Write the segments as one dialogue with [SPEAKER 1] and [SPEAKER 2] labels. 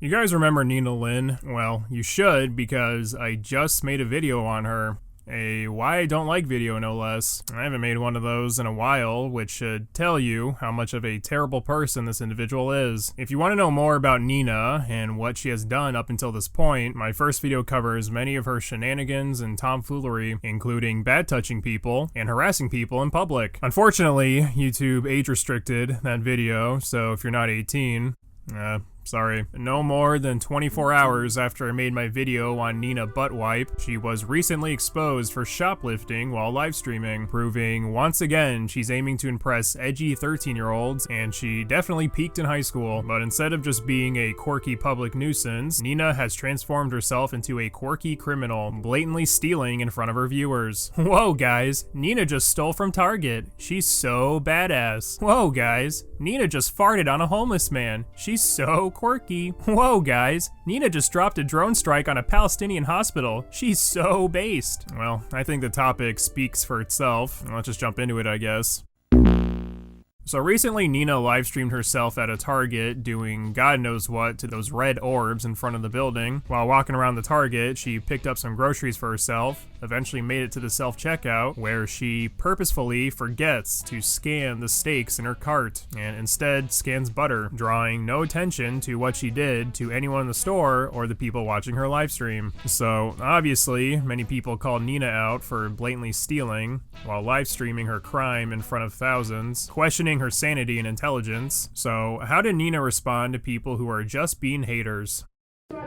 [SPEAKER 1] You guys remember Nina Lynn? Well, you should, because I just made a video on her. A why I don't like video, no less. I haven't made one of those in a while, which should tell you how much of a terrible person this individual is. If you want to know more about Nina and what she has done up until this point, my first video covers many of her shenanigans and tomfoolery, including bad touching people and harassing people in public. Unfortunately, YouTube age restricted that video, so if you're not 18, sorry. No more than 24 hours after I made my video on Nina Buttwipe, she was recently exposed for shoplifting while live streaming, proving once again she's aiming to impress edgy 13-year-olds, and she definitely peaked in high school. But instead of just being a quirky public nuisance, Nina has transformed herself into a quirky criminal, blatantly stealing in front of her viewers. Whoa guys, Nina just stole from Target. She's so badass. Whoa guys, Nina just farted on a homeless man. She's so quirky. Whoa guys, Nina just dropped a drone strike on a Palestinian hospital. She's so based. Well, I think the topic speaks for itself. Let's just jump into it, I guess. So recently, Nina livestreamed herself at a Target doing God knows what to those red orbs in front of the building. While walking around the Target, she picked up some groceries for herself, eventually made it to the self-checkout, where she purposefully forgets to scan the steaks in her cart, and instead scans butter, drawing no attention to what she did to anyone in the store or the people watching her livestream. So obviously, many people called Nina out for blatantly stealing, while livestreaming her crime in front of thousands, questioning her sanity and intelligence. So how did Nina respond to people who are just being haters?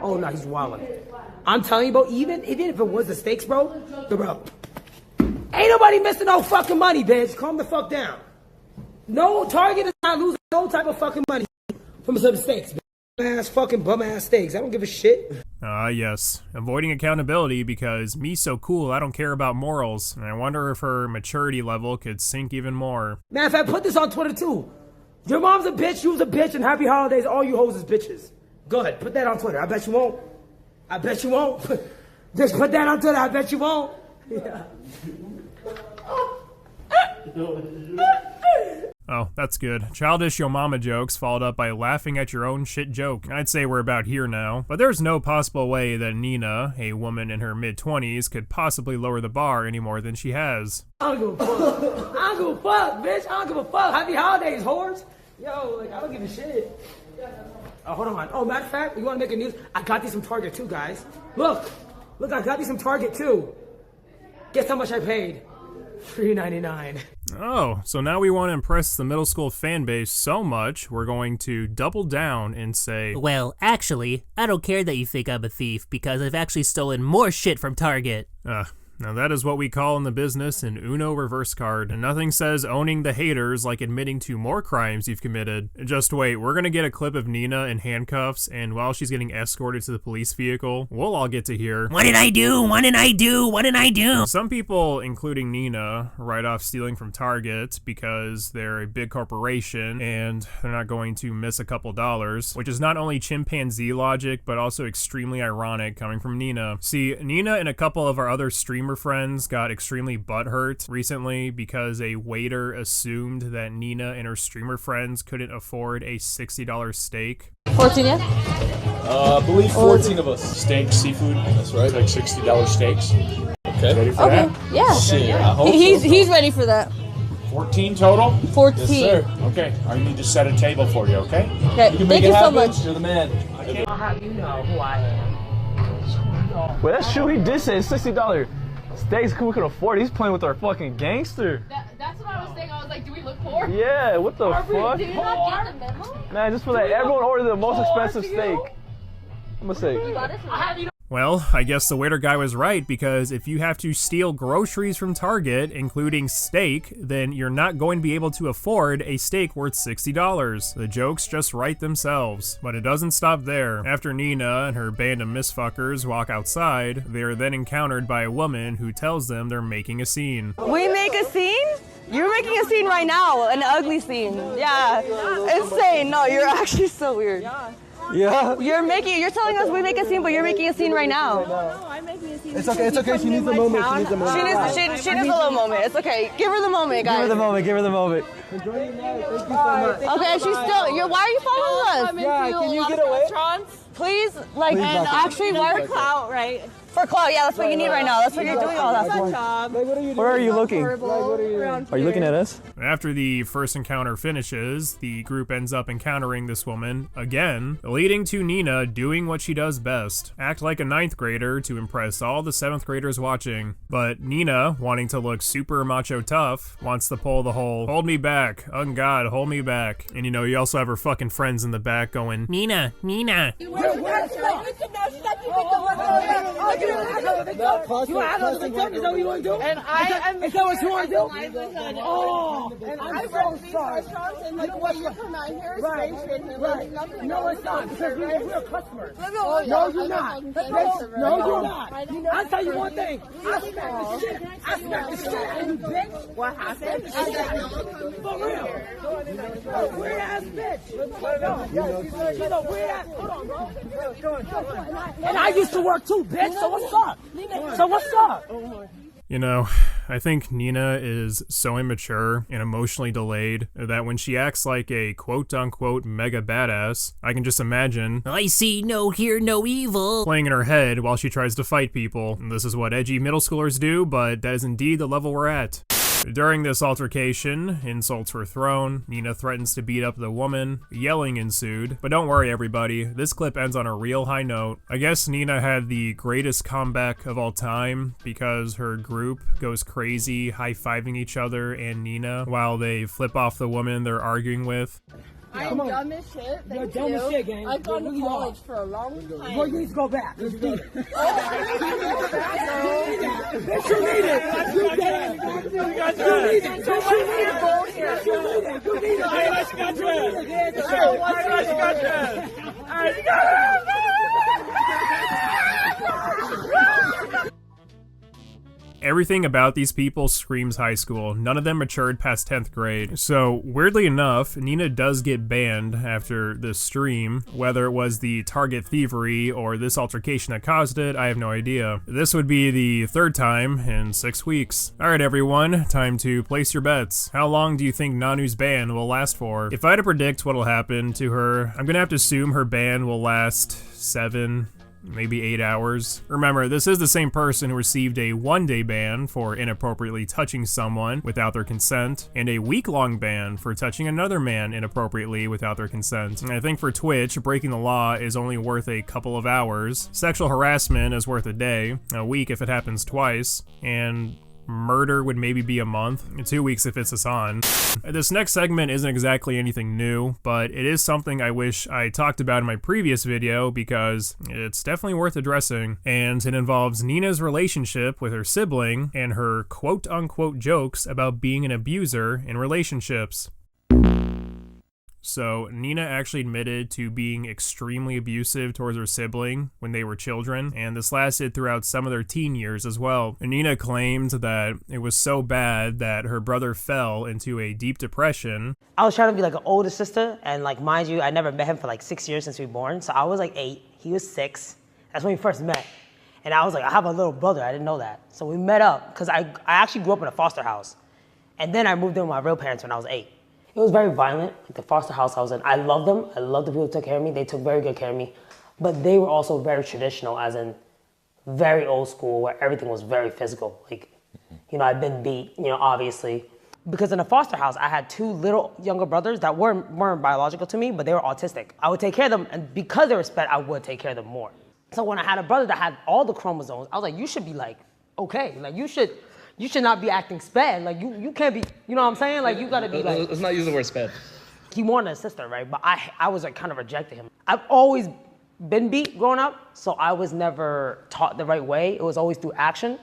[SPEAKER 2] Oh no, he's wildin'. I'm telling you, bro, even if it was the stakes, bro, ain't nobody missing no fucking money, bitch. Calm the fuck down. No, Target is not losing no type of fucking money from some stakes, bitch. Fucking bum ass steaks. I don't give a shit.
[SPEAKER 1] Yes. Avoiding accountability because me so cool, I don't care about morals. And I wonder if her maturity level could sink even more.
[SPEAKER 2] Man, if I put this on Twitter too. Your mom's a bitch, you's a bitch, and happy holidays, all you hoes is bitches. Go ahead, put that on Twitter. I bet you won't. I bet you won't. Just put that on Twitter. I bet you won't. Yeah.
[SPEAKER 1] Oh, that's good. Childish yo mama jokes followed up by laughing at your own shit joke. I'd say we're about here now. But there's no possible way that Nina, a woman in her mid-20s, could possibly lower the bar any more than she has.
[SPEAKER 2] I don't give a fuck. I don't give a fuck, bitch. I don't give a fuck. Happy holidays, whores. Yo, like, I don't give a shit. Oh, hold on. Oh, matter of fact, you want to make a news? I got these from Target too, guys. Look, I got these from Target too. Guess how much I paid? $3.99.
[SPEAKER 1] Oh, so now we want to impress the middle school fan base so much, we're going to double down and say,
[SPEAKER 3] well, actually, I don't care that you think I'm a thief because I've actually stolen more shit from Target.
[SPEAKER 1] Now that is what we call in the business an Uno reverse card, and nothing says owning the haters like admitting to more crimes you've committed. Just wait, we're gonna get a clip of Nina in handcuffs, and while she's getting escorted to the police vehicle, we'll all get to hear,
[SPEAKER 3] what did I do? What did I do? What did I do?
[SPEAKER 1] Some people, including Nina, write off stealing from Target because they're a big corporation and they're not going to miss a couple dollars, which is not only chimpanzee logic, but also extremely ironic coming from Nina. See, Nina and a couple of our other streamer friends got extremely butthurt recently because a waiter assumed that Nina and her streamer friends couldn't afford a $60 steak.
[SPEAKER 4] 14, yeah?
[SPEAKER 5] I believe 14 of us. Steak, seafood. That's right. Like $60 steaks. Okay. Ready for that?
[SPEAKER 4] Yeah.
[SPEAKER 5] Shit, I hope
[SPEAKER 4] he's ready for that.
[SPEAKER 5] 14 total?
[SPEAKER 4] 14.
[SPEAKER 5] Yes, sir. Okay. I need to set a table for you, okay?
[SPEAKER 4] Okay. Thank you so much.
[SPEAKER 5] You're the man.
[SPEAKER 2] I'll have you know who I am.
[SPEAKER 6] Well, that's true. He did say $60 steaks we could afford. He's playing with our fucking gangster.
[SPEAKER 7] That's what I was saying. I was like, do we look poor?
[SPEAKER 6] Yeah, what the fuck?
[SPEAKER 7] Did you not get the memo?
[SPEAKER 6] Man, just for that, everyone ordered the most expensive steak. I'm gonna say.
[SPEAKER 1] Well, I guess the waiter guy was right, because if you have to steal groceries from Target, including steak, then you're not going to be able to afford a steak worth $60. The jokes just write themselves. But it doesn't stop there. After Nina and her band of misfuckers walk outside, they are then encountered by a woman who tells them they're making a scene.
[SPEAKER 4] We make a scene? You're making a scene right now, an ugly scene. Yeah, insane. No, you're actually so weird.
[SPEAKER 6] Yeah.
[SPEAKER 4] You're telling us we make a scene, but you're making a scene right now.
[SPEAKER 7] No, I'm making a scene.
[SPEAKER 6] It's okay. She needs a moment.
[SPEAKER 4] She needs a little moment. It's okay. Give her the moment, guys.
[SPEAKER 6] Give her the moment.
[SPEAKER 4] Okay, she's still. Why are you following us?
[SPEAKER 7] Yeah, can you get away? Restaurants.
[SPEAKER 4] Please, like, and actually work clout, right? For clout, yeah, that's what you need right now. That's what you're doing all that for.
[SPEAKER 6] Where are you looking? Are you looking at us?
[SPEAKER 1] After the first encounter finishes, the group ends up encountering this woman again, leading to Nina doing what she does best, act like a 9th grader to impress all the 7th graders watching. But Nina, wanting to look super macho tough, wants to pull the whole, hold me back, oh god, hold me back. And you also have her fucking friends in the back going,
[SPEAKER 3] Nina, Nina.
[SPEAKER 2] You act like a victim? Is that what you want to do?
[SPEAKER 4] And I am.
[SPEAKER 2] Is that what you want to do? Oh, and I'm so sorry.
[SPEAKER 7] And like what you come out here is
[SPEAKER 2] Right, right. No, it's not, because we're customers. No, you're not. No, you're not. I'll tell you one thing. I smack the shit out of you, bitch.
[SPEAKER 4] What happened?
[SPEAKER 2] For real. Weird ass bitch. She's a weird ass. Hold on, bro. And I used to work too, bitch. So what's up? So what's up?
[SPEAKER 1] I think Nina is so immature and emotionally delayed that when she acts like a quote-unquote mega badass, I can just imagine
[SPEAKER 3] I see no, hear no evil.
[SPEAKER 1] playing in her head while she tries to fight people. And this is what edgy middle schoolers do, but that is indeed the level we're at. During this altercation, insults were thrown, Nina threatens to beat up the woman, yelling ensued. But don't worry everybody, this clip ends on a real high note. I guess Nina had the greatest comeback of all time because her group goes crazy high-fiving each other and Nina while they flip off the woman they're arguing with.
[SPEAKER 7] I'm dumb as shit.
[SPEAKER 2] You're
[SPEAKER 7] Thank
[SPEAKER 2] dumb
[SPEAKER 7] you.
[SPEAKER 2] as shit, gang.
[SPEAKER 7] I've gone
[SPEAKER 2] You
[SPEAKER 7] to
[SPEAKER 2] really
[SPEAKER 7] college
[SPEAKER 2] are.
[SPEAKER 7] for a long time.
[SPEAKER 2] Well, you need to go back. Let's do it. Bitch, you need it. You dead. You need it. You need it. You need it. You need it.
[SPEAKER 1] Everything about these people screams high school. None of them matured past 10th grade. So, weirdly enough, Nina does get banned after this stream. Whether it was the Target thievery or this altercation that caused it, I have no idea. This would be the 3rd time in 6 weeks. Alright everyone, time to place your bets. How long do you think Nanu's ban will last for? If I had to predict what'll happen to her, I'm gonna have to assume her ban will last 7, maybe 8 hours. Remember, this is the same person who received a 1-day ban for inappropriately touching someone without their consent, and a week-long ban for touching another man inappropriately without their consent. And I think for Twitch, breaking the law is only worth a couple of hours. Sexual harassment is worth a day, a week if it happens twice, and murder would maybe be a month, 2 weeks if it's Hassan. This next segment isn't exactly anything new, but it is something I wish I talked about in my previous video because it's definitely worth addressing, and it involves Nina's relationship with her sibling and her quote-unquote jokes about being an abuser in relationships. So, Nina actually admitted to being extremely abusive towards her sibling when they were children, and this lasted throughout some of their teen years as well. And Nina claimed that it was so bad that her brother fell into a deep depression.
[SPEAKER 2] I was trying to be like an older sister, and like, mind you, I never met him for like 6 years since we were born. So I was like 8, he was 6. That's when we first met. And I was like, I have a little brother, I didn't know that. So we met up, because I actually grew up in a foster house. And then I moved in with my real parents when I was 8. It was very violent, like the foster house I was in. I loved them. I loved the people who took care of me. They took very good care of me. But they were also very traditional, as in very old school, where everything was very physical. Like, I'd been beat, obviously. Because in a foster house, I had 2 little younger brothers that weren't biological to me, but they were autistic. I would take care of them, and because they were sped, I would take care of them more. So when I had a brother that had all the chromosomes, I was like, you should be like, okay, like you should not be acting sped. Like you can't be, you know what I'm saying? Like you gotta be like.
[SPEAKER 6] Let's not use the word sped.
[SPEAKER 2] He wanted a sister, right? But I was like kind of rejecting him. I've always been beat growing up, so I was never taught the right way. It was always through action.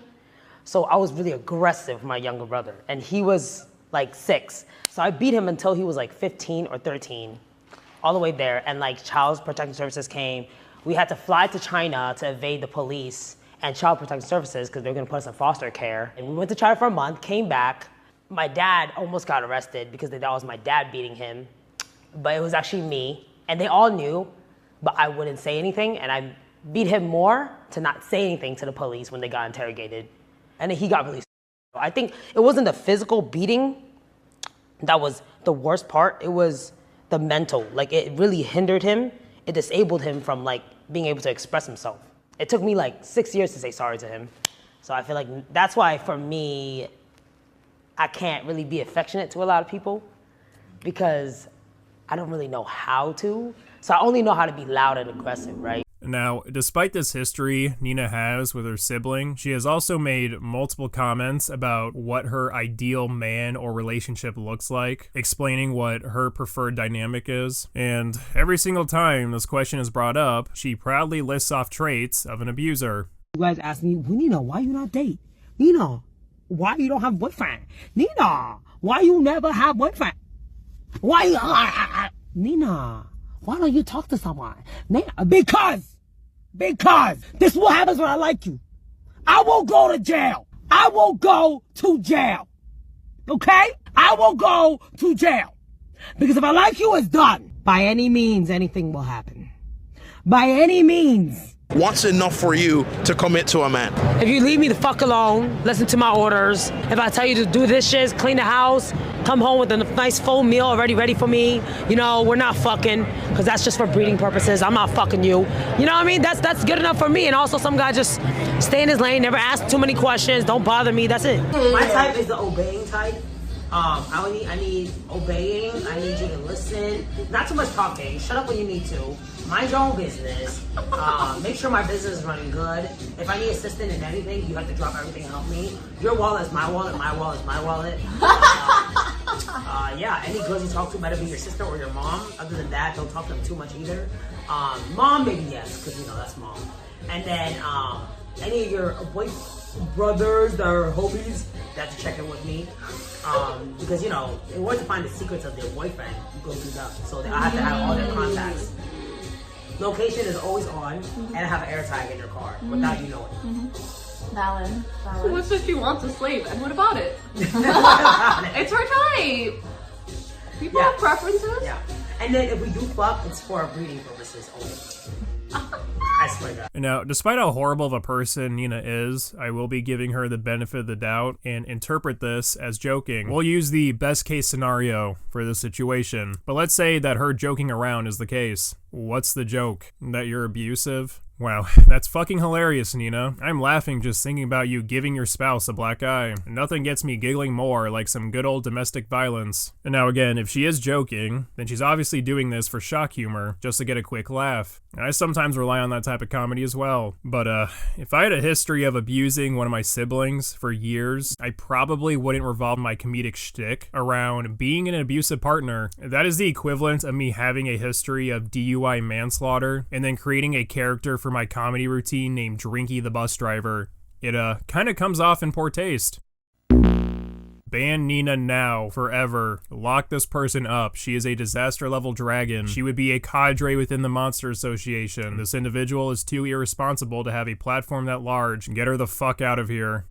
[SPEAKER 2] So I was really aggressive with my younger brother, and he was like 6. So I beat him until he was like 15 or 13, all the way there. And like Child Protection Services came. We had to fly to China to evade the police and Child Protection Services because they were gonna put us in foster care. And we went to China for a month, came back. My dad almost got arrested because they thought it was my dad beating him, but it was actually me. And they all knew, but I wouldn't say anything, and I beat him more to not say anything to the police when they got interrogated. And then he got released. I think it wasn't the physical beating that was the worst part, it was the mental. Like it really hindered him, it disabled him from like being able to express himself. It took me like 6 years to say sorry to him. So I feel like that's why for me, I can't really be affectionate to a lot of people because I don't really know how to. So I only know how to be loud and aggressive, right?
[SPEAKER 1] Now, despite this history Nina has with her sibling, she has also made multiple comments about what her ideal man or relationship looks like, explaining what her preferred dynamic is. And every single time this question is brought up, she proudly lists off traits of an abuser.
[SPEAKER 2] You guys ask me, well, Nina, why you not date? Nina, why you don't have boyfriend? Nina, why you never have boyfriend? Why you, Nina, why don't you talk to someone? Nina, because this is what happens when I like you. I will go to jail. I will go to jail. Okay? I will go to jail. Because if I like you, it's done. By any means, anything will happen. By any means.
[SPEAKER 8] What's enough for you to commit to a man?
[SPEAKER 2] If you leave me the fuck alone, listen to my orders. If I tell you to do this shit, clean the house, come home with a nice full meal already ready for me, you know, we're not fucking, because that's just for breeding purposes. I'm not fucking you. You know what I mean? That's good enough for me. And also some guy just stay in his lane, never ask too many questions, don't bother me, that's it. My type is the obeying type. I need obeying, I need you to listen. Not too much talking, shut up when you need to. Mind your own business. Make sure my business is running good. If I need assistance in anything, you have to drop everything and help me. Your wallet is my wallet, my wallet is my wallet. Yeah, any girls you talk to better be your sister or your mom. Other than that, don't talk to them too much either. Mom, maybe yes, because you know, that's mom. And then any of your brothers that are homies, they have to check in with me. Because you know, in order to find the secrets of their boyfriend, you go through them. So I have to have all their contacts. Location is always on, and I have an air tag in your car without you knowing.
[SPEAKER 7] Valid.
[SPEAKER 9] What if she wants a slave? And what about it? It's her type. People have preferences.
[SPEAKER 2] Yeah. And then if we do fuck, it's for breeding purposes only. I swear to God.
[SPEAKER 1] Now, despite how horrible of a person Nina is, I will be giving her the benefit of the doubt and interpret this as joking. We'll use the best case scenario for this situation. But let's say that her joking around is the case. What's the joke? That you're abusive? Wow, that's fucking hilarious, Nina. I'm laughing just thinking about you giving your spouse a black eye. Nothing gets me giggling more like some good old domestic violence. And now again, if she is joking, then she's obviously doing this for shock humor, just to get a quick laugh. I sometimes rely on that type of comedy as well. But if I had a history of abusing one of my siblings for years, I probably wouldn't revolve my comedic shtick around being an abusive partner. That is the equivalent of me having a history of DUI manslaughter and then creating a character for my comedy routine named Drinky the Bus Driver. It kind of comes off in poor taste. Ban Nina now, forever. Lock this person up. She is a disaster level dragon. She would be a cadre within the Monster Association. This individual is too irresponsible to have a platform that large. Get her the fuck out of here.